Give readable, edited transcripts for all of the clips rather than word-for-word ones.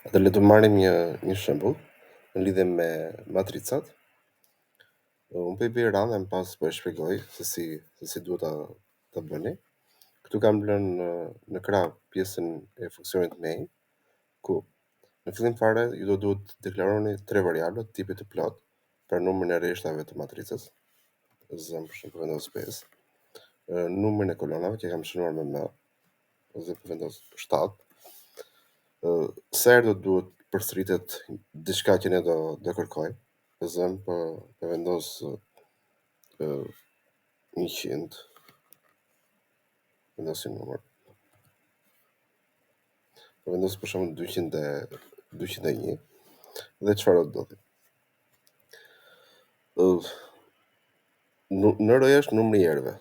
Atë le të marrim një shembull në lidhje me matricat. Unë po i bëj radhë më pas po e shpjegoj se si duhet ta bëni. Këtu kam lënë në krah pjesën e funksionit main, ku në fillim fare ju do duhet të deklaroni 3 variabla të tipit të plot për numrin e rreshtave të matricës. Zëm për shembull vendos 5. Numrin e kolonave që kam shënuar me m, ose vendos 7. Sa herë do duhet përsëritet diçka që ne do kërkojmë. Për zëm po vendos 100, vendos një numër. Po vendos për shembull 201 dhe çfarë do të ndodhi? Në rrë është numri i erëve.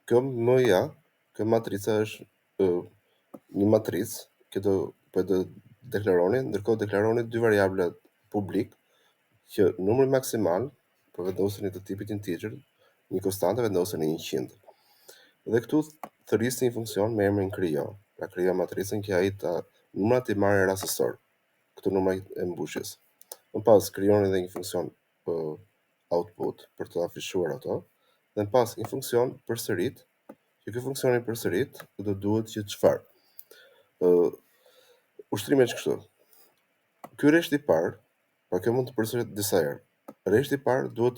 Kjo m-ja, kjo matrica është një matricë që po do deklaroni, ndërkohë deklaroni 2 variabla publik që numri maksimal po vendoseni të tipit integer, një konstante vendoseni 100. Dhe këtu thërrisni një funksion me emrin krijo. Pra krijo matricën që ai numrat i marrë rastësor. Këto numra e mbushjes. Më pas krijoni edhe një funksion output për të afishuar ato, dhe më pas një funksion përsërit, që ky funksioni përsërit do duhet që çfarë? Ushtrimi është kështu. Ky rresht i parë, pra kjo mund të përsëritet disa herë. Rreshti i parë duhet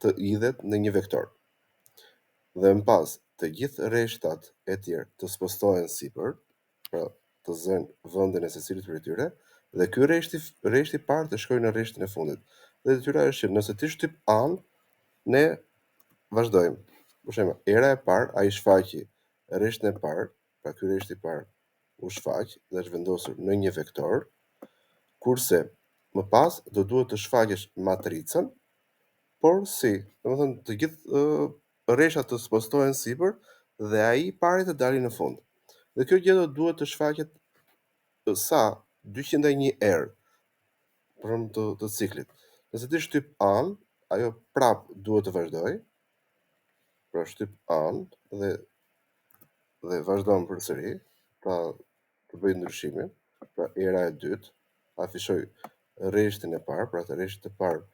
të hidhet në një vektor. Dhe më pas të gjithë rreshtat e tjerë të spostohen sipër, pra të zënë vendin e secilit prej tyre, dhe ky rresht i parë të shkojë në rreshtin e fundit. Dhe detyra është që nëse ti shtyp anë, ne vazhdojmë. Për shembull, era e parë ai shfaqi rreshtin e parë, pra ky rresht i parë u shfaq dhe është vendosur në një vektor, kurse më pas do duhet të shfaqësh matricën, por si, domethënë të gjithë rreshtat të spostohen sipër dhe ai i pari të dalë në fund. Dhe kjo gjë do duhet të shfaqet sa 201 herë pranë të ciklit. Nëse ti shtyp anë, ajo prap duhet të vazhdojë. Pra shtyp anë dhe vazhdon përsëri të bëj ndryshimin. Pra era e dytë afishoj rreshtin e parë, pra të rreshtit të parë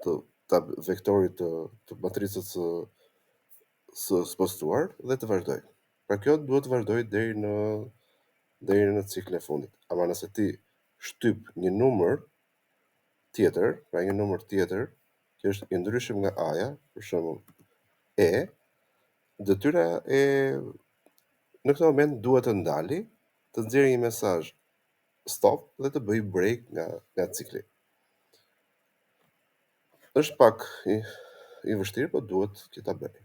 të vektorit të matricës së spostuar dhe të vazhdoj. Pra kjo duhet të vazhdoj deri në ciklin e fundit. Ama nëse ti shtyp një numër tjetër, pra një numër tjetër që është i ndryshëm nga a-ja, për shembull detyra e në këtë moment duhet të ndali, të nxjerrë një mesazh stop dhe të bëj break nga cikli. Është pak i vështirë, por duhet që ta bëni.